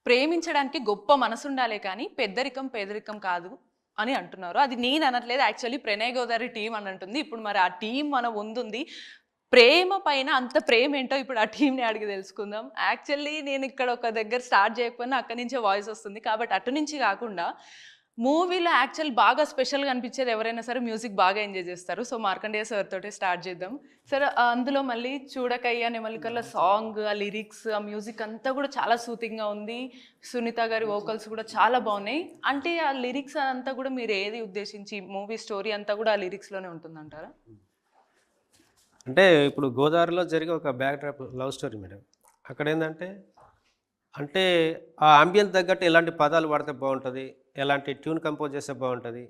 ప్రేమించడానికి గొప్ప మనసుండాలే కానీ పెద్దరికం పేదరికం కాదు అని అంటున్నారు. అది నేను అనట్లేదు. యాక్చువల్లీ ప్రణయ్ గోదావరి టీమ్ అని అంటుంది. ఇప్పుడు మరి ఆ టీమ్ మన ముందుంది. ప్రేమ పైన అంత ప్రేమేంటో ఇప్పుడు ఆ టీమ్‌ని అడిగి తెలుసుకుందాం. యాక్చువల్లీ నేను ఇక్కడ ఒక దగ్గర స్టార్ట్ చేయకపోయినా అక్కడి నుంచే వాయిస్ వస్తుంది. కాబట్టి అటు నుంచి కాకుండా మూవీలో యాక్చువల్ బాగా స్పెషల్‌గా అనిపించేది ఎవరైనా సరే మ్యూజిక్ బాగా ఎంజాయ్ చేస్తారు. సో, మార్కండేయ సార్ తోటే స్టార్ట్ చేద్దాం. సార్ అందులో మళ్ళీ 'చూడకయ్య నెమలికల' సాంగ్, ఆ లిరిక్స్, ఆ మ్యూజిక్ అంతా కూడా చాలా సూతింగ్‌గా ఉంది. సునీత గారి వోకల్స్ కూడా చాలా బాగున్నాయి. అంటే ఆ లిరిక్స్ అంతా కూడా మీరు ఏది ఉద్దేశించి మూవీ స్టోరీ అంతా కూడా ఆ లిరిక్స్‌లోనే ఉంటుందంటారా? అంటే ఇప్పుడు గోదావరిలో జరిగే ఒక backdrop love story madam. అక్కడేందంటే, అంటే ఆ అంబియన్స్ తగ్గట్టు ఎలాంటి పదాలు వాడితే బావుంటది, ఎలాంటి ట్యూన్ కంపోజ్ చేస్తే బావుంటది.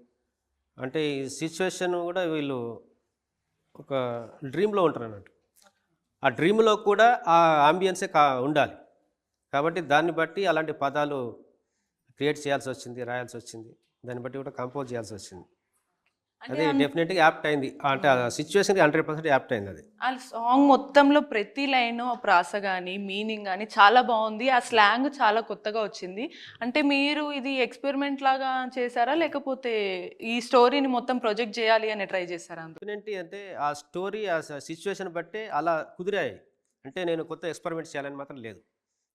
అంటే ఈ సిచ్యువేషన్ గూడా వీళ్ళు ఒక డ్రీమ్‌లో ఉంటారన్నట్టు. ఆ డ్రీమ్‌లో కూడా ఆ అంబియన్సే ఉండాలి. కాబట్టి దాన్ని బట్టి అలాంటి పదాలు క్రియేట్ చేయాల్సొచ్చింది, రాయాల్సొచ్చింది. దాన్ని బట్టి కూడా కంపోజ్ చేయాల్సొచ్చింది. అంటే అది డెఫినెట్‌గా యాప్ట్ అయింది. అంటే ఆ సిచ్యువేషన్‌కి 100% యాప్ట్ అయిందది. ఆ సాంగ్ మొత్తంలో ప్రతి లైను ఆ ప్రాస గాని, మీనింగ్ గాని చాలా బావుంది. ఆ స్లాంగ్ చాలా కొత్తగా వచ్చింది. అంటే మీరు ఇది ఎక్స్‌పెరిమెంట్ లాగా చేసారా? లేకపోతే ఈ స్టోరీని మొత్తం ప్రొజెక్ట్ చేయాలి అని ట్రై చేసారా అందులో? ఏంటి అంటే ఆ స్టోరీ ఆ సిచ్యువేషన్ బట్టే అలా కుదిరాయి. అంటే నేను కొత్త ఎక్స్‌పెరిమెంట్స్ చేయాలని మాత్రం లేదు.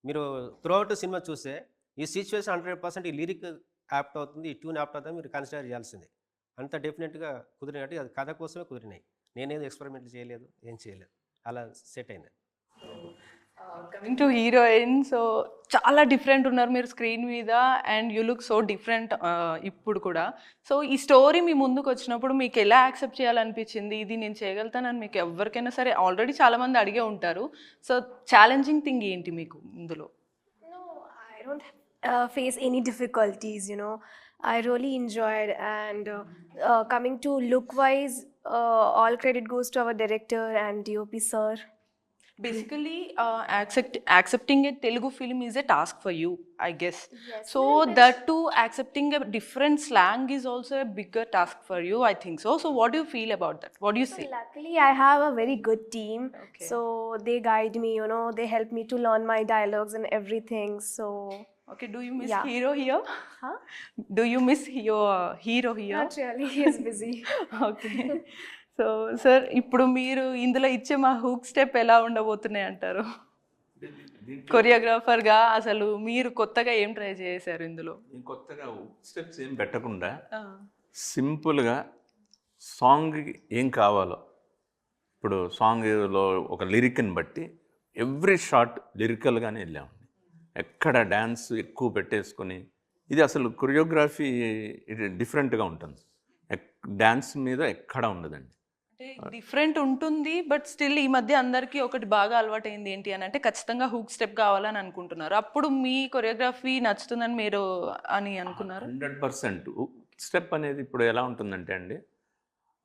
మీరు త్రూఅవుట్ సినిమా చూస్తే ఈ సిచ్యువేషన్ 100% ఈ లిరిక్ యాప్ట్ అవుతుంది. ఈ ట్యూన్ యాప్ట్ అవుతుందని మీరు కన్సిడర్ చేయాల్సిందే. అంత డెఫినిట్‌గా కుదిరినట్టు అది కథ కోసమే కుదిరినాయి. నేనేదో ఎక్స్‌పెరిమెంట్లు చేయలేదు. ఏం చేయలేదు. అలా సెట్ అయింది. కమింగ్ టు హీరోయిన్ సో, చాలా డిఫరెంట్ ఉన్నారు మీరు స్క్రీన్ మీద and you look so different ఇప్పుడు కూడా. సో, ఈ స్టోరీ మీ ముందుకొచ్చినప్పుడు మీకెలా యాక్సెప్ట్ చేయాలనిపించింది? ఇది నేను చేయగలుగుతానని మీకు ఎవ్వరికైనా సరే ఆల్రెడీ చాలామంది అడిగే ఉంటారు. సో, ఛాలెంజింగ్ థింగ్ ఏంటి మీకు ఇందులో? No, I don't face any difficulties, you know. I really enjoyed, and coming to look wise, all credit goes to our director and DOP sir. Basically, accepting a Telugu film is a task for you, I guess. Yes, So little bit. that too, accepting a different slang is also a bigger task for you, I think so. So what do you feel about that? What do you So say? luckily, I have a very good team. Okay. So they guide me, you know, they help me to learn my dialogues and everything. So, Okay, do you miss Yeah. hero here? huh? Do you miss your hero here? Not really, he is busy. Okay. So sir ఇప్పుడు మీరు ఇందులో ఇచ్చే మా hook step ఎలా ఉండబోతున్నాయి అంటారు? కొరియోగ్రాఫర్‌గా అసలు మీరు కొత్తగా ఏం ట్రై చేశారు ఇందులో? కొత్తగా స్టెప్స్ ఏం పెట్టకుండా ఆ! సింపుల్గా సాంగ్కి ఏం కావాలో ఇప్పుడు సాంగ్లో ఒక లిరిక్ని బట్టి ఎవ్రీ షాట్ లిరికల్గానే వెళ్ళాము. ఎక్కడ డ్యాన్స్ ఎక్కువ పెట్టేసుకొని ఇది అసలు కొరియోగ్రఫీ ఇది డిఫరెంట్గా ఉంటుంది. డ్యాన్స్ మీద ఎక్కడ ఉండదండి. అంటే డిఫరెంట్ ఉంటుంది. బట్ స్టిల్ ఈ మధ్య అందరికీ ఒకటి బాగా అలవాటైంది ఏంటి అని అంటే ఖచ్చితంగా హూక్ స్టెప్ కావాలని అనుకుంటున్నారు. అప్పుడు మీ కొరియోగ్రఫీ నచ్చుతుందని మీరు అని అనుకున్నారా? 100% స్టెప్ అనేది ఇప్పుడు ఎలా ఉంటుందంటే అండి,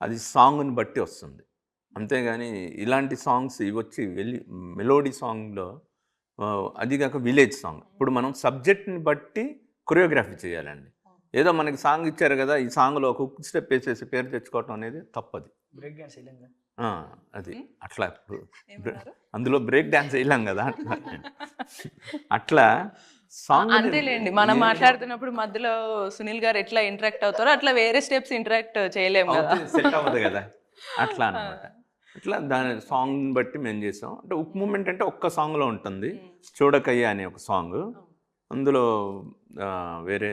అది సాంగ్ని బట్టి వస్తుంది. అంతేగాని ఇలాంటి సాంగ్స్ ఇవి వచ్చి మెలోడీ సాంగ్లో అది కాక విలేజ్ సాంగ్. ఇప్పుడు మనం సబ్జెక్ట్ని బట్టి కొరియోగ్రఫీ చేయాలండి. ఏదో మనకి సాంగ్ ఇచ్చారు కదా, ఈ సాంగ్లో ఒక హుక్ స్టెప్ వేసేసి పేరు తెచ్చుకోవటం అనేది తప్పది. బ్రేక్ డాన్స్ వేయలేంగా. అది అట్లా ఇప్పుడు ఏమన్నారు? అందులో బ్రేక్ డాన్స్ వేయలేం కదా అట్లా సాంగ్ అంతేలేండి. మనం మాట్లాడుతున్నప్పుడు మధ్యలో సునీల్ గారు ఎట్లా ఇంటరాక్ట్ అవుతారో అట్లా వేరే స్టెప్స్ ఇంటరాక్ట్ చేయలేము కదా. సెట్ అవ్వదు కదా అట్లా అనమాట. ఇట్లా దాని సాంగ్ బట్టి మేము చేసాం. అంటే ఉక్ మూమెంట్ అంటే ఒక్క సాంగ్లో ఉంటుంది. చూడకయ్య అనే ఒక సాంగ్, అందులో వేరే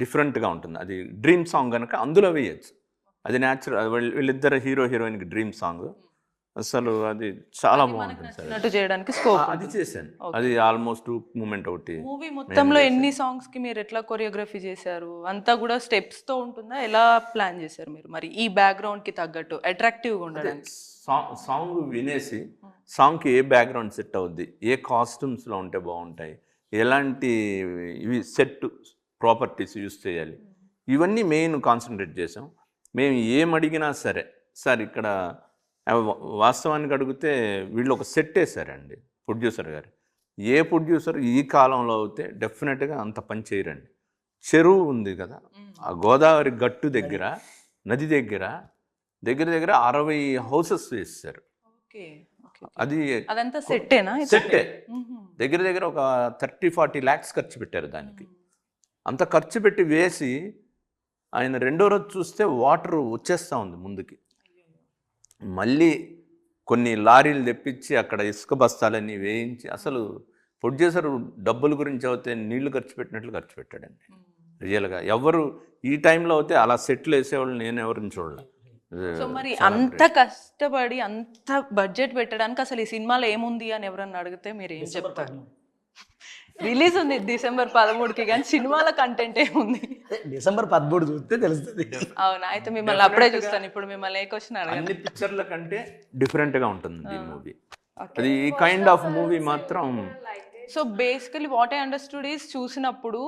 డిఫరెంట్గా ఉంటుంది. అది డ్రీమ్ సాంగ్ కనుక అందులో వేయచ్చు. అది న్యాచురల్, వీళ్ళిద్దరు హీరో హీరోయిన్కి డ్రీమ్ సాంగ్. అసలు అది చాలా బాగుంటుంది సార్. నచ్చినట్టు చేయడానికి స్కోప్ అది చేశాను. అది ఆల్మోస్ట్ మూమెంట్ ఒకటి. మూవీ మొత్తంలో ఎన్ని సాంగ్స్ కి మీరు ఎట్లా కొరియోగ్రఫీ చేశారు? అంతా కూడా స్టెప్స్ తో ఉంటుందా? ఎలా ప్లాన్ చేశారు మీరు మరి ఈ బ్యాక్గ్రౌండ్ కి తగ్గట్టు అట్రాక్టివ్ గా ఉండడానికి? సాంగ్ వినేసి సాంగ్కి ఏ బ్యాక్గ్రౌండ్ సెట్ అవుద్ది, ఏ కాస్ట్యూమ్స్లో ఉంటే బాగుంటాయి, ఎలాంటి ఇవి సెట్ ప్రాపర్టీస్ యూస్ చేయాలి, ఇవన్నీ మెయిన్ కాన్సన్ట్రేట్ చేసాం. మేము ఏం అడిగినా సరే, సార్ ఇక్కడ వాస్తవానికి అడిగితే వీళ్ళు ఒక సెట్ వేసారండి ప్రొడ్యూసర్ గారు. ఏ ప్రొడ్యూసర్ ఈ కాలంలో అయితే డెఫినెట్గా అంత పని చేయరండి. చెరువు ఉంది కదా, ఆ గోదావరి గట్టు దగ్గర, నది దగ్గర దగ్గర 60 హౌసెస్ వేస్తారు. ఓకే. అది అదంతా సెట్టేనా? సెట్టే. దగ్గర దగ్గర ఒక 30-40 lakhs ఖర్చు పెట్టారు దానికి. అంత ఖర్చు పెట్టి వేసి ఆయన రెండో రోజు చూస్తే వాటర్ వచ్చేస్తూ ఉంది ముందుకి. మళ్ళీ కొన్ని లారీలు తెప్పించి అక్కడ ఇసుక బస్తాలన్నీ వేయించి, అసలు ప్రొడ్యూసర్ డబ్బుల గురించి అయితే నీళ్లు ఖర్చు పెట్టినట్లు ఖర్చు పెట్టాడండి రియల్గా. ఎవరు ఈ టైంలో అయితే అలా సెట్లు వేసేవాళ్ళు నేను ఎవరిని చూడలే. సో మరి అంత కష్టపడి అంత బడ్జెట్ పెట్టడానికి అసలు ఈ సినిమాలో ఏముంది అని ఎవరన్నా అడిగితే మీరు ఏం చెప్తారు? రిలీజ్ ఉంది December 13కి, కానీ సినిమాల కంటెంట్ ఏముంది? December 13 చూస్తే తెలుస్తుంది. అవునా? అయితే మిమ్మల్ని అప్పుడే చూస్తాను. ఇప్పుడు మిమ్మల్ని ఏ క్వశ్చన్ అడగండి. అన్ని పిక్చర్ల కంటే డిఫరెంట్గా ఉంటుంది ఈ మూవీ. అది ఈ కైండ్ ఆఫ్ మూవీ మాత్రం. So basically what I understood is, చూసినప్పుడు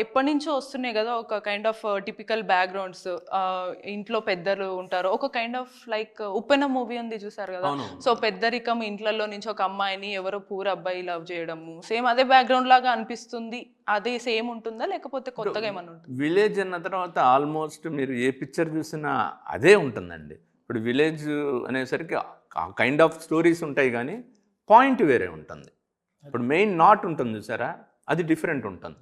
ఎప్పటి నుంచో వస్తున్నాయి కదా ఒక కైండ్ ఆఫ్ టిపికల్ బ్యాక్గ్రౌండ్స్. ఇంట్లో పెద్దలు ఉంటారు, ఒక kind of like Uppena movie ఉంది చూసారు కదా. సో పెద్దరికం, ఇంట్లలో నుంచి ఒక అమ్మాయిని ఎవరో పూర అబ్బాయి లవ్ చేయడము, సేమ్ అదే బ్యాక్గ్రౌండ్ లాగా అనిపిస్తుంది. అదే సేమ్ ఉంటుందా లేకపోతే కొత్తగా ఏమన్నా ఉంటుంది? విలేజ్ అన్న తర్వాత ఆల్మోస్ట్ మీరు ఏ పిక్చర్ చూసినా అదే ఉంటుందండి. ఇప్పుడు విలేజ్ అనేసరికి ఆ కైండ్ ఆఫ్ స్టోరీస్ ఉంటాయి కానీ పాయింట్ వేరే ఉంటుంది. ఇప్పుడు మెయిన్ నాట్ ఉంటుంది చూసారా, అది డిఫరెంట్ ఉంటుంది.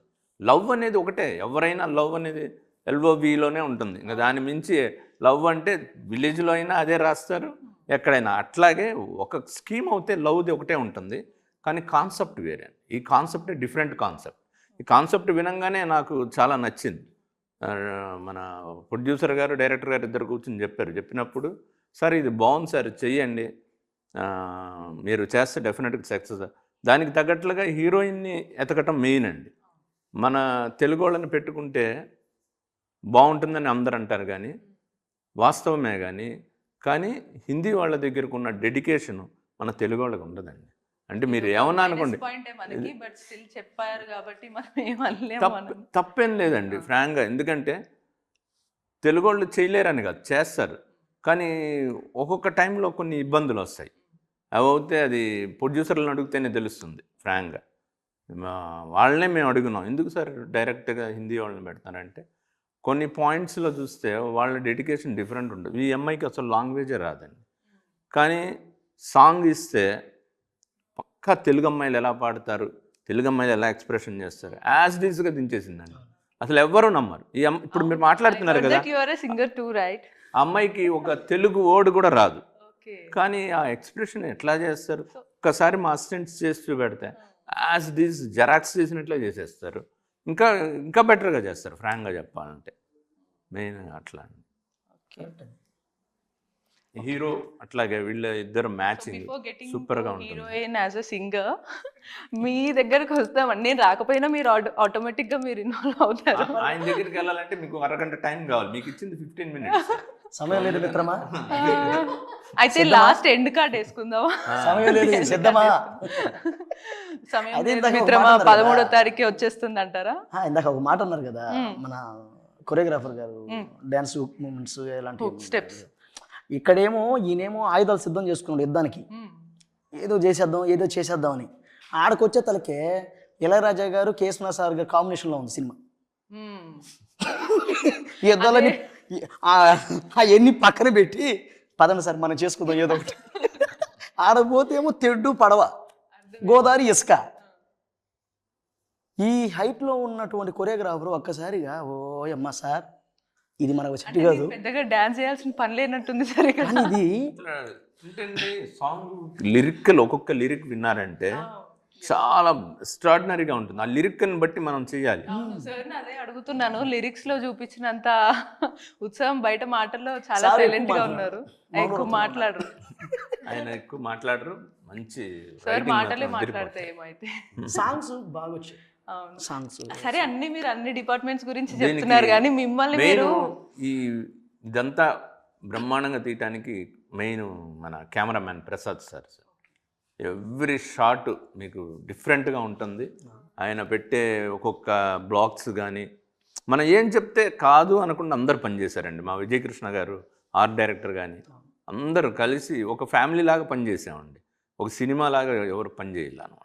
లవ్ అనేది ఒకటే, ఎవరైనా లవ్ అనేది LOVలోనే ఉంటుంది. ఇంకా దాని మించి లవ్ అంటే విలేజ్లో అయినా అదే రాస్తారు, ఎక్కడైనా అట్లాగే. ఒక స్కీమ్ అయితే లవ్ది ఒకటే ఉంటుంది కానీ కాన్సెప్ట్ వేరే. ఈ కాన్సెప్ట్ డిఫరెంట్ కాన్సెప్ట్. ఈ కాన్సెప్ట్ వినంగానే నాకు చాలా నచ్చింది. మన ప్రొడ్యూసర్ గారు, డైరెక్టర్ గారు ఇద్దరు కూర్చొని చెప్పినప్పుడు, సార్ ఇది బాగుంది సార్, చెయ్యండి, మీరు చేస్తే డెఫినెట్గా సక్సెస్. దానికి తగ్గట్లుగా హీరోయిన్ని ఎతకటం మెయిన్ అండి. మన తెలుగు వాళ్ళని పెట్టుకుంటే బాగుంటుందని అందరు అంటారు కానీ వాస్తవమే కానీ హిందీ వాళ్ళ దగ్గరకు ఉన్న డెడికేషన్ మన తెలుగు వాళ్ళకి ఉండదండి. అంటే మీరు ఏమన్నా అనుకోండి, తప్పేం లేదండి ఫ్రాంక్గా. ఎందుకంటే తెలుగు వాళ్ళు చేయలేరని కాదు, చేస్తారు. కానీ ఒక్కొక్క టైంలో కొన్ని ఇబ్బందులు వస్తాయి. అవి అవుతే అది ప్రొడ్యూసర్లను అడిగితేనే తెలుస్తుంది ఫ్రాంక్గా. వాళ్ళనే మేము అడుగున్నాం, ఎందుకు సార్ డైరెక్ట్గా హిందీ వాళ్ళని పెడతారంటే కొన్ని పాయింట్స్లో చూస్తే వాళ్ళ డెడికేషన్ డిఫరెంట్ ఉంటుంది. ఈ అమ్మాయికి అసలు లాంగ్వేజే రాదండి, కానీ సాంగ్ ఇస్తే పక్కా తెలుగు అమ్మాయిలు ఎలా పాడతారు, తెలుగు అమ్మాయిలు ఎలా ఎక్స్ప్రెషన్ చేస్తారు, యాజ్ డీస్గా దించేసిందండి. అసలు ఎవ్వరూ నమ్మరు. ఇప్పుడు మీరు మాట్లాడుతున్నారు కదా, ఆ అమ్మాయికి ఒక తెలుగు వర్డ్ కూడా రాదు, కానీ ఆ ఎక్స్ప్రెషన్ ఎట్లా చేస్తారు. ఒక్కసారి మా అసిస్టెంట్స్ చేసి చూపెడితే యాజ్ డీస్ జెరాక్స్ చేసినట్లే చేసేస్తారు. ఇంకా బెటర్గా చేస్తారు ఫ్రాంక్గా చెప్పాలంటే. మెయిన్ అట్లా అండి. హీరో అట్లాగే వీళ్ళ ఇద్దరు మ్యాచింగ్ సూపర్గా ఉంటుంది. హీరోయిన్ యాజ్ అ సింగర్ మీ దగ్గరకు వస్తామండి, నేను రాకపోయినా మీరు ఆటోమేటిక్గా మీరు ఇన్వాల్వ్ అవుతారు. ఆయన దగ్గరికి వెళ్ళాలంటే మీకు అరగంట టైం కావాలి, మీకు ఇచ్చింది 15 minutes. సమయం లేదు మిత్రమా. అయితే లాస్ట్ ఎండ్ కార్డ్ వేసుకుందామా? సమయం లేదు, సిద్ధమా? సమయం లేదు మిత్రమా, 13వ తారీఖు వచ్చేస్తుంది అంటారా? ఇందాక ఒక మాట అన్నారు కదా మన కొరియోగ్రాఫర్ గారు, డాన్స్ మూమెంట్స్ ఎలాంటి స్టెప్స్. ఇక్కడేమో ఈయనేమో ఆయుధాలు సిద్ధం చేసుకున్నాడు యుద్ధానికి, ఏదో చేసేద్దాం అని. ఆడకొచ్చే తలకే ఇళయరాజా గారు, కేఎస్ సార్ గారు కాంబినేషన్లో ఉంది సినిమా. యుద్ధాలని అవన్నీ పక్కన పెట్టి పదండి సార్ మనం చేసుకుందాం ఏదో ఒకటి. ఆడపోతేమో తెడ్డు పడవ, గోదావరి ఇసుక. ఈ హైట్లో ఉన్నటువంటి కొరియోగ్రాఫర్ ఒక్కసారిగా ఓ అమ్మా సార్ ఇది మనకు చెట్టు కాదు, పెద్దగా డాన్స్ చేయాల్సిన పని లేనట్టుంది సార్ ఇక్కడ. ఇది ఏంటంటే సాంగ్ లిరికల్, ఒక్కొక్క లిరిక్ విన్నారంటే చాలా ఎక్స్ట్రాడినరీగా ఉంటుంది. ఆ లిరిక్ని బట్టి మనం చేయాలి. సార్ అదే అడుగుతున్నాను, లిరిక్స్ లో చూపించినంత ఉత్సాహం బయట మాటల్లో చాలా సైలెంట్ గా ఉన్నారు, ఎక్కువ మాట్లాడరు. ఆయన ఎక్కువ మాట్లాడరు, మంచి సార్ మాటలే మాట్లాడితే ఏమైతే. సాంగ్స్ బాగా వచ్చాయి. సాంగ్స్ సరే, మీరు అన్ని డిపార్ట్మెంట్స్ గురించి చెప్తున్నారు కానీ మిమ్మల్ని మీరు ఇదంతా బ్రహ్మాండంగా తీయటానికి మెయిన్ మన cameraman Prasad sir. Every shot మీకు డిఫరెంట్గా ఉంటుంది. ఆయన పెట్టే ఒక్కొక్క బ్లాక్స్ కానీ మనం ఏం చెప్తే కాదు అనకుండా అందరు పనిచేశారండి. మా విజయకృష్ణ గారు ఆర్ట్ డైరెక్టర్ కానీ అందరూ కలిసి ఒక ఫ్యామిలీ లాగా పనిచేసామండి. ఒక సినిమా లాగా ఎవరు పనిచేయాలి అనమాట.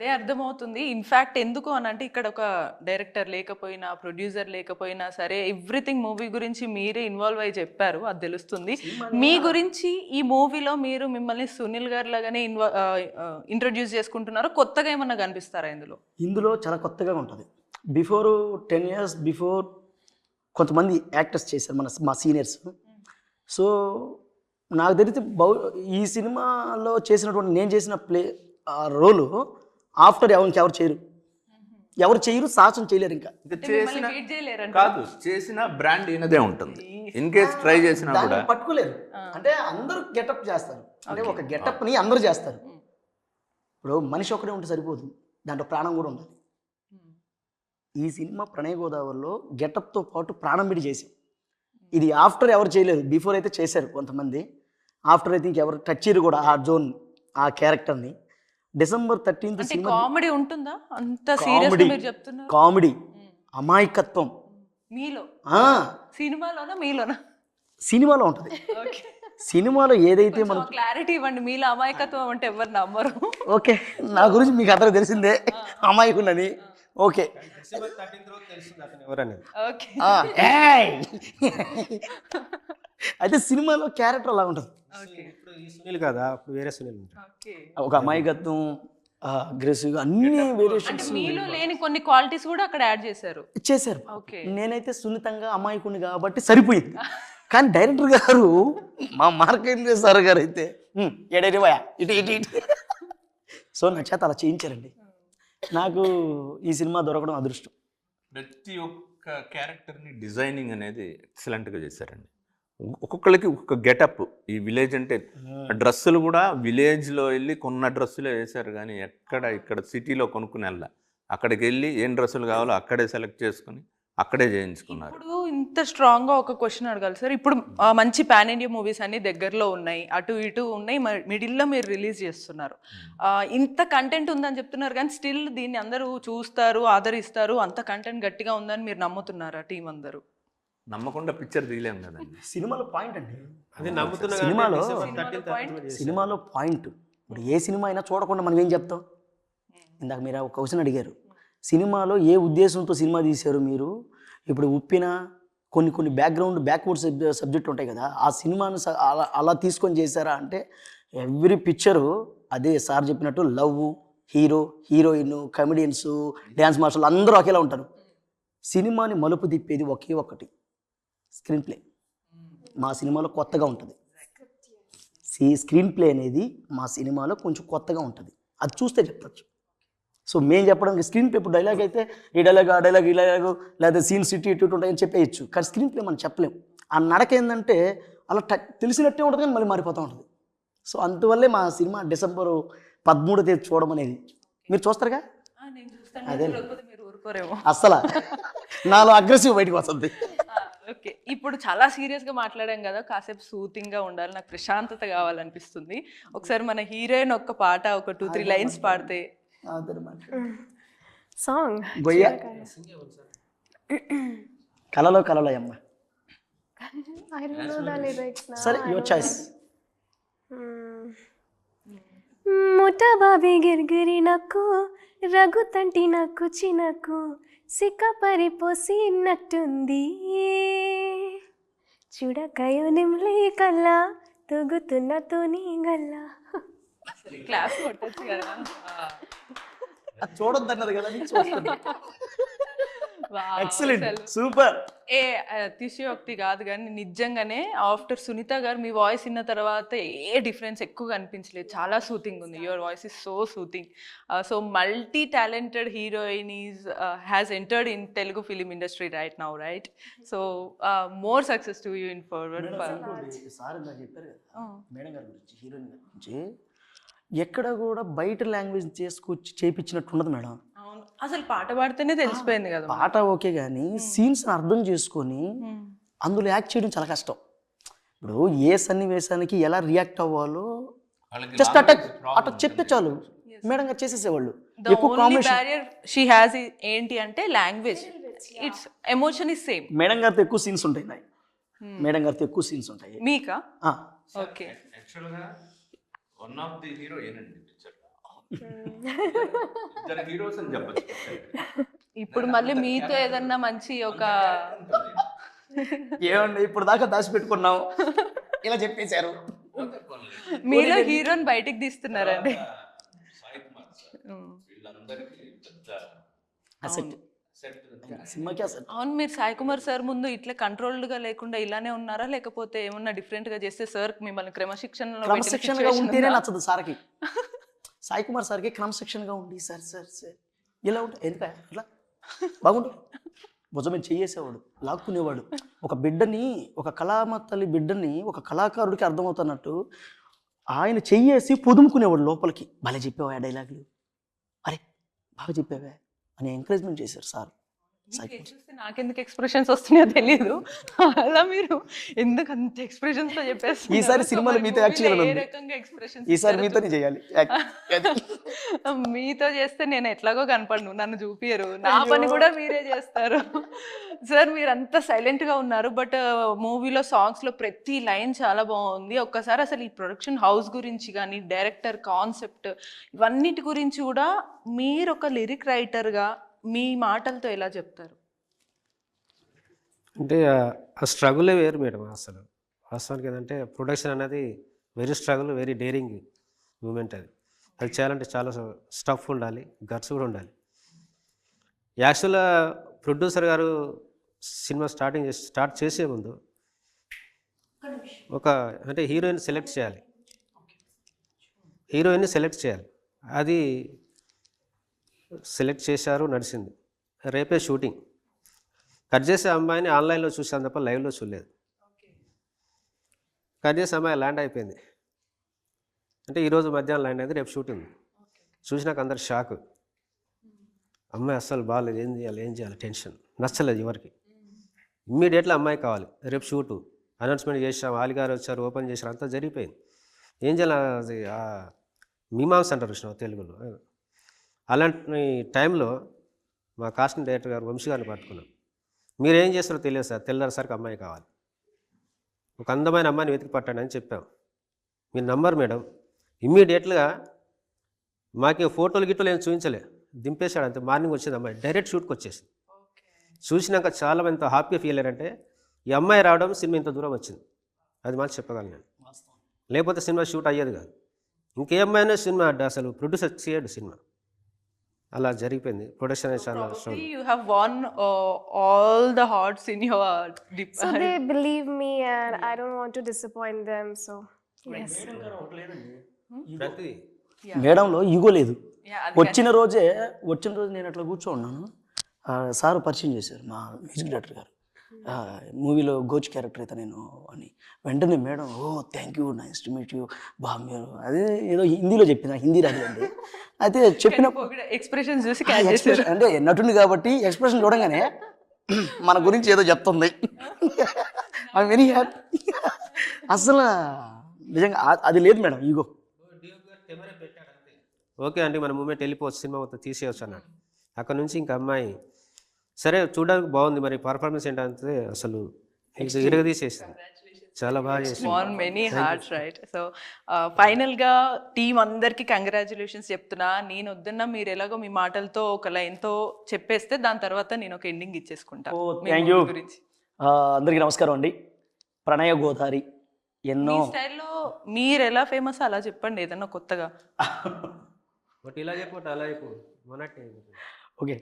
అదే అర్థమవుతుంది. ఇన్ఫాక్ట్ ఎందుకు అని అంటే ఇక్కడ ఒక డైరెక్టర్ లేకపోయినా, ప్రొడ్యూసర్ లేకపోయినా సరే ఎవ్రీథింగ్ మూవీ గురించి మీరే ఇన్వాల్వ్ అయ్యి చెప్పారు, అది తెలుస్తుంది. మీ గురించి ఈ మూవీలో మీరు మిమ్మల్ని సునీల్ గారి లాగానే ఇంట్రొడ్యూస్ చేసుకుంటున్నారో కొత్తగా ఏమన్నా కనిపిస్తారా ఇందులో? ఇందులో చాలా కొత్తగా ఉంటుంది. బిఫోర్ 10 years బిఫోర్ కొంతమంది యాక్టర్స్ చేశారు మా సీనియర్స్. సో నాకు తెలిసి ఈ సినిమాలో చేసినటువంటి నేను చేసిన రోలు ఆఫ్టర్ ఎవరు చేయరు, సాహసం చేయలేరు. ఇంకా చేసిన వెయిట్ చేయలేరంట. కాదు, చేసిన బ్రాండ్ ఈయనదే ఉంటుంది. ఇన్ కేస్ ట్రై చేసినా కూడా దాన్ని పట్టుకోలేరు. అంటే అందరూ గెటప్ చేస్తారు, అంటే ఒక గెటప్ని అందరూ చేస్తారు. ఇప్పుడు మనిషి ఒకడే ఉంటే సరిపోదు, దాంట్లో ప్రాణం కూడా ఉండాలి. ఈ సినిమా ప్రణయ గోదావరిలో గెటప్తో పాటు ప్రాణం పెట్టి చేసాం. ఇది ఆఫ్టర్ ఎవరు చేయలేదు, బిఫోర్ అయితే చేశారు కొంతమంది. ఆఫ్టర్ అయితే ఇంకెవరు టచ్ చేయరు కూడా ఆ జోన్, ఆ క్యారెక్టర్ని. December 13th సినిమా కామెడీ ఉంటుందా? అంత సీరియస్ మీరు చెప్తున్నారు. కామెడీ, అమాయకత్వం మీలో సినిమాలోనా మీలోనా? సినిమాలో ఉంటుంది. సినిమాలో ఏదైతే మనం క్లారిటీ ఇవ్వండి, మీలో అమాయకత్వం అంటే ఎవరు నమ్మరు. ఓకే, నా గురించి మీకు అందరూ తెలిసిందే అమాయకులని. ఓకే, December 13th రోజు తెలిసింది అతను ఎవరనేది. ఓకే. అయితే సినిమాలో క్యారెక్టర్ అలా ఉంటుంది. ఇప్పుడు ఈ సునీల్ కాదా, అప్పుడు వేరే సునీల్ ఉంటాడు. ఓకే. ఒక అమాయకత్వం, అగ్రెసివ్, అన్ని వేరియేషన్స్ మీలో లేని కొన్ని క్వాలిటీస్ కూడా అక్కడ యాడ్ చేశారు. చేశారు. ఓకే. నేనైతే సున్నితంగా అమాయకుని కాబట్టి సరిపోయింది. కానీ డైరెక్టర్ గారు, మా మార్కెట్ సార్ గారు అయితే ఎడేవా ఇటు ఇటు ఇటు. సో నా చేత అలా చేయించారండి. నాకు ఈ సినిమా దొరకడం అదృష్టం. ప్రతి ఒక్క క్యారెక్టర్ని డిజైనింగ్ అనేది ఎక్సలెంట్గా చేశారండి. ఒక్కొక్కరికి ఒక్కొక్క గెటప్. ఈ విలేజ్ అంటే డ్రెస్సులు కూడా విలేజ్లో వెళ్ళి కొన్న డ్రెస్సులే వేశారు, కానీ ఇక్కడ సిటీలో కొనుక్కుని వెళ్ళా. అక్కడికి వెళ్ళి ఏం డ్రెస్సులు కావాలో అక్కడే సెలెక్ట్ చేసుకుని అక్కడే చేయించుకున్నారు. ఇప్పుడు ఇంత స్ట్రాంగ్ గా ఒక క్వశ్చన్ అడగాలి సార్. ఇప్పుడు మంచి పాన్ ఇండియా మూవీస్ అన్ని దగ్గరలో ఉన్నాయి, అటు ఇటు ఉన్నాయి, మిడిల్లో మీరు రిలీజ్ చేస్తున్నారు. ఇంత కంటెంట్ ఉందని చెప్తున్నారు, కానీ స్టిల్ దీన్ని అందరూ చూస్తారు, ఆదరిస్తారు, అంత కంటెంట్ గట్టిగా ఉందని మీరు నమ్ముతున్నారా టీం అందరూ? నమ్మకుండా పిక్చర్ తీయలేము కదండి. సినిమాలో పాయింట్ అండి, అది నమ్ముతున్నా. సినిమాలో పాయింట్. ఇప్పుడు ఏ సినిమా అయినా చూడకుండా మనం ఏం చెప్తాం? ఇందాక మీరు ఒక క్వశ్చన్ అడిగారు, సినిమాలో ఏ ఉద్దేశంతో సినిమా తీశారు మీరు? ఇప్పుడు ఉప్పిన కొన్ని బ్యాక్వర్డ్ సబ్జెక్ట్ ఉంటాయి కదా, ఆ సినిమాను అలా తీసుకొని చేశారా అంటే ఎవ్రీ పిక్చరు అదే సార్ చెప్పినట్టు love, hero, heroine, comedians, dance మాస్టర్లు అందరూ ఒకేలా ఉంటారు. సినిమాని మలుపు తిప్పేది ఒకే ఒక్కటి, స్క్రీన్ ప్లే. మా సినిమాలో కొత్తగా ఉంటుంది. స్క్రీన్ ప్లే అనేది మా సినిమాలో కొంచెం కొత్తగా ఉంటుంది, అది చూస్తే చెప్పచ్చు. సో మేము చెప్పడానికి స్క్రీన్ ప్లే, ఇప్పుడు డైలాగ్ అయితే ఈ డైలాగ్, ఆ డైలాగ్, ఈ డైలాగు, లేదా సీన్స్ ఇటు ఉంటాయని చెప్పేయచ్చు, కానీ స్క్రీన్ ప్లే మనం చెప్పలేము. ఆ నడక ఏంటంటే అలా తెలిసినట్టే ఉంటుంది, కానీ మళ్ళీ మారిపోతూ ఉంటుంది. సో అందువల్లే మా సినిమా December 13th చూడడం అనేది. మీరు చూస్తారుగా? అదే అస్సలు నాలో అగ్రెసివ్ బయటకు వస్తుంది. ఓకే, ఇప్పుడు చాలా సీరియస్ గా మాట్లాడాం కదా, కాసేపు సూతింగ్ గా ఉండాలి, నాకు ప్రశాంతత కావాలనిపిస్తుంది. ఒకసారి మన హీరోయిన్ ఒక్క పాట, ఒక 2-3 లైన్స్ పాడితే. Song. గొయ్య కలలో అమ్మ. I don't know the lyrics now. సరే, యువర్ చాయిస్. ముఠాబాబి గిర్గిరి నాకు రఘుతంటి నాకు చినకు సిక్క పరిపోసినట్టుంది చూడకయో నిమ్లే కల్లా తొగుతున్న తోని గల్లా. క్లాస్ కొట్టచ్చు కదా. చూడొద్దు అన్నది కదా, ఎక్సలెంట్, సూపర్. అతిశయోక్తి కాదు, కానీ నిజంగానే ఆఫ్టర్ సునీత గారు మీ వాయిస్ విన్న తర్వాత ఏ డిఫరెన్స్ ఎక్కువగా అనిపించలేదు, చాలా సూతింగ్ ఉంది. Your voice is so soothing. So multi talented heroine has entered in Telugu film industry right now, right? So more success to you in forward. Sir ఇలా చెప్పారు కదా మేడం గారి గురించి, హీరోయిన్ గురించి, ఎక్కడ కూడా బయట లాంగ్వేజ్ చేసుకొచ్చి చేయించినట్టు ఉండదు మేడం. అసలు పాట పాడితేనే తెలిసిపోయింది కదా. పాట ఓకే, కానీ సీన్స్ అర్థం చేసుకొని అందులో యాక్ట్ చేయడం చాలా కష్టం. ఇప్పుడు ఏ సన్నివేశానికి ఎలా రియాక్ట్ అవ్వాలో జస్ట్ అట్లా చెప్తే చాలు, మేడం గారు చేసేసేవాళ్ళు. ఎక్కువ బ్యారియర్ షీ హ్యాస్ ఏంటి అంటే language, it's emotion is same. Madam గారితో ఎక్కువ సీన్స్ ఉంటాయి, మేడం గారితో ఎక్కువ సీన్స్ ఉంటాయి. మీకా? ఓకే. యాక్చువల్గా వన్ ఆఫ్ ది హీరో ఏనండి పిక్చర్. ఇద్దరు హీరోస్ అని చెప్పచ్చు. ఇప్పుడు మళ్ళీ మీతో ఏదన్నా మంచి ఒక ఏమండి ఇప్పుడు దాకా దాచిపెట్టుకున్నాం ఇలా చెప్పేశారు. మీలో హీరోని బయటికి తీస్తున్నారండి. వీళ్ళందరికీ పెద్ద అసెట్ సినిమాకి అసెట్. అవును, మీరు సాయి కుమార్ సార్ ముందు ఇట్లా కంట్రోల్డ్ గా లేకుండా ఇలానే ఉన్నారా, లేకపోతే ఏమన్నా డిఫరెంట్ గా చేస్తే సార్ మిమ్మల్ని క్రమశిక్షణగా ఉంటేనే నచ్చదు సార్కి. సాయి కుమార్ సార్కి క్రమశిక్షణగా ఉండి సార్ సార్ సార్ ఇలా ఉంటాయి ఎందుక అట్లా బాగుంటుంది. భుజం మీద చేయేసేవాడు, లాక్కునేవాడు. ఒక బిడ్డని, ఒక కళామ తల్లి బిడ్డని ఒక కళాకారుడికి అర్థమవుతున్నట్టు ఆయన చెయ్యేసి పొదుముకునేవాడు లోపలికి. భలే చెప్పావా డైలాగులు, అరే బాగా చెప్పావే అని ఎంకరేజ్మెంట్ చేశారు సార్. చూస్తే నాకెందుకు ఎక్స్ప్రెషన్స్ వస్తున్నాయో తెలియదు, అలా మీరు ఎందుకు అంత ఎక్స్ప్రెషన్స్ తో చెప్పేసి ఈసారి సినిమాలో మీతో యాక్ట్ చేయాలి. ఏ రకంగా ఎక్స్ప్రెషన్స్ ఈసారి మీతోనే చేయాలి. మీతో చేస్తే నేను ఎట్లాగో కనపడను, నన్ను చూపియరు, నా పని కూడా మీరే చేస్తారు. సార్ మీరు అంత సైలెంట్ గా ఉన్నారు, బట్ మూవీలో సాంగ్స్ లో ప్రతి లైన్ చాలా బాగుంది. ఒక్కసారి అసలు ఈ ప్రొడక్షన్ హౌస్ గురించి కానీ, డైరెక్టర్ కాన్సెప్ట్, ఇవన్నిటి గురించి కూడా మీరు ఒక లిరిక్ రైటర్ గా మీ మాటలతో ఎలా చెప్తారు? అంటే ఆ స్ట్రగులే వేరు మేడం. అసలు వాస్తవానికి ఏంటంటే ప్రొడక్షన్ అనేది very struggle, very daring moment. అది చేయాలంటే చాలా స్టఫ్ ఉండాలి, గట్స్ కూడా ఉండాలి. యాక్చువల్గా ప్రొడ్యూసర్ గారు సినిమా స్టార్ట్ చేసే ముందు ఒక అంటే హీరోయిన్ సెలెక్ట్ చేయాలి, హీరోయిన్ని సెలెక్ట్ చేయాలి. అది సెలెక్ట్ చేశారు, నడిచింది. రేపే షూటింగ్. కట్ చేసే అమ్మాయిని ఆన్లైన్లో చూసాను తప్ప లైవ్లో చూడలేదు. కట్ చేసే అమ్మాయి ల్యాండ్ అయిపోయింది. అంటే ఈరోజు మధ్యాహ్నం ల్యాండ్ అయింది, రేపు షూటింగ్. చూసినాక అందరు షాక్. అమ్మాయి అస్సలు బాగాలేదు, ఏం చేయాలి టెన్షన్, నచ్చలేదు ఎవరికి. ఇమ్మీడియట్లీ అమ్మాయి కావాలి, రేపు షూటు అనౌన్స్మెంట్ చేసాం, ఆలిగారు వచ్చారు, ఓపెన్ చేశారు, అంతా జరిగిపోయింది. ఏం చేయాలి, అది మీమాంస అంటారు విష్ణు తెలుగులో. అలాంటి టైంలో మా కాస్టింగ్ డైరెక్టర్ గారు వంశీ గారిని పట్టుకున్నాం. మీరు ఏం చేస్తారో తెలియదు సార్, తెల్లారిసరికి అమ్మాయి కావాలి, ఒక అందమైన అమ్మాయిని వెతికి పట్టండి అని చెప్పాం. మీరు నంబర్ మేడం. ఇమ్మీడియట్గా మాకు ఫోటోలు గిట్టోలు ఏం చూపించలే, దింపేశాడు అంతే. మార్నింగ్ వచ్చింది అమ్మాయి, డైరెక్ట్ షూట్కి వచ్చేసింది. చూసినాక చాలా మంది హ్యాపీగా ఫీల్ అయ్యారంటే ఈ అమ్మాయి రావడం సినిమా ఇంత దూరం వచ్చింది, అది మాకు చెప్పగలను నేను. లేకపోతే సినిమా షూట్ అయ్యేది కాదు. ఇంకే అమ్మాయినా సినిమా అసలు ప్రొడ్యూసర్ చేయడు సినిమా. అలా జరిగిపోయింది. ప్రొడక్షన్ అనేది చాలా You have won all the hearts in your So they believe me and I don't want to disappoint them. So yes. ప్రతి మేడంలో ఈగో లేదు. Yeah, వచ్చిన రోజు నేను అట్లా కూర్చోన్నాను. సార్ పరిచయం చేశారు మా మ్యూజిక్ డైరెక్టర్ గారు. మూవీలో గోచ్ క్యారెక్టర్ అయితే నేను అని. వెంటనే madam oh thank you, nice to meet you, మీరు అదే ఏదో హిందీలో చెప్పిన, హిందీ రాదండి. అయితే చెప్పిన ఎక్స్ప్రెషన్స్ చూసి ఎక్స్ప్రెషన్ అంటే నటుని కాబట్టి ఎక్స్ప్రెషన్ చూడంగానే మన గురించి ఏదో చెప్తుంది. I very happy. అసలు నిజంగా అది లేదు మేడం ఈగో. ఓకే అండి మన మూమెంట్ వెళ్ళిపోవచ్చు, సినిమా మొత్తం తీసేయచ్చు అన్నాడు. అక్కడ నుంచి ఇంకా అమ్మాయి సరే చూడడానికి బాగుంది, మరి పర్ఫార్మెన్స్ ఏంటంటే అసలు ఇరగదీసేసింది, చాలా బాగా చేసింది. On many hearts right. So final గా టీం అందరికి కంగ్రాచులేషన్స్ చెప్తున్నా. నేను వద్దన్నా మీరు ఎలాగో మీ మాటలతో ఒక లైన్తో చెప్పేస్తే దాని తర్వాత నేను ఒక ఎండింగ్ ఇచ్చేసుకుంటా. Thank you. అందరికీ నమస్కారం అండి. ప్రణయ గోదారి ఎన్నో స్టైల్లో మీరు ఎలా ఫేమస్ అలా చెప్పండి ఏదన్నా కొత్తగా. బట్ ఇలా చెప్పు అలా చెప్పు మొన్నట్టే. ఓకే,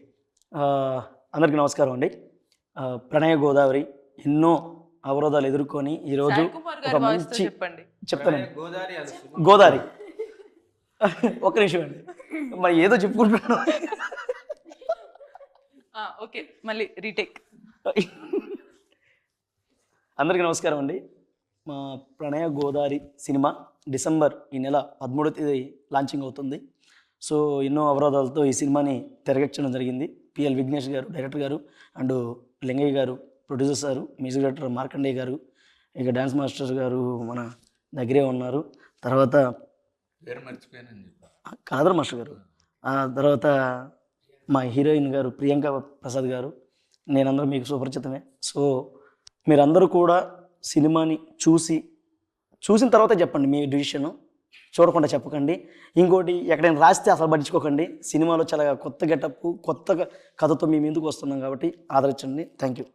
అందరికీ నమస్కారం అండి. ప్రణయ గోదావరి ఎన్నో అవరోధాలు ఎదుర్కొని ఈరోజు ఒక మంచి చెప్పండి. చెప్తానండి. గోదావరి ఒక్క నిమిషం అండి, మరి ఏదో చెప్పుకుంటున్నాను. ఓకే మళ్ళీ రీటేక్. అందరికీ నమస్కారం అండి. మా ప్రణయ గోదావరి సినిమా డిసెంబర్ ఈ నెల 13వ తేదీ లాంచింగ్ అవుతుంది. సో ఎన్నో అవరోధాలతో ఈ సినిమాని తెరకెచ్చడం జరిగింది. పిఎల్ విఘ్నేష్ గారు డైరెక్టర్ గారు, అండ్ లింగయ్య గారు ప్రొడ్యూసర్ గారు, మ్యూజిక్ డైరెక్టర్ మార్కండేయ గారు, ఇక డ్యాన్స్ మాస్టర్ గారు మన దగ్గరే ఉన్నారు. తర్వాత కాదర్ మాస్టర్ గారు, తర్వాత మా హీరోయిన్ గారు ప్రియాంక ప్రసాద్ గారు, నేనందరూ మీకు సుపరిచితమే. సో మీరందరూ కూడా సినిమాని చూసిన తర్వాతే చెప్పండి మీ డిసిషను. చూడకుండా చెప్పకండి. ఇంకోటి ఎక్కడైనా రాస్తే అసలు పట్టించుకోకండి. సినిమాలో చాలా కొత్త గెటప్, కొత్త కథతో మేము ఎందుకు వస్తున్నాం కాబట్టి ఆదరించండి. Thank you.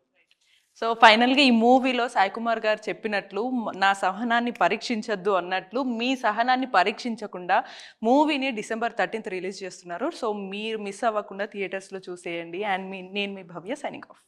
సో ఫైనల్గా ఈ మూవీలో సాయి కుమార్ గారు చెప్పినట్లు నా సహనాన్ని పరీక్షించొద్దు అన్నట్లు మీ సహనాన్ని పరీక్షించకుండా మూవీని December 13th రిలీజ్ చేస్తున్నారు. సో మీరు మిస్ అవ్వకుండా థియేటర్స్లో చూసేయండి. అండ్ నేను మీ భవ్య సైనింగ్ ఆఫ్.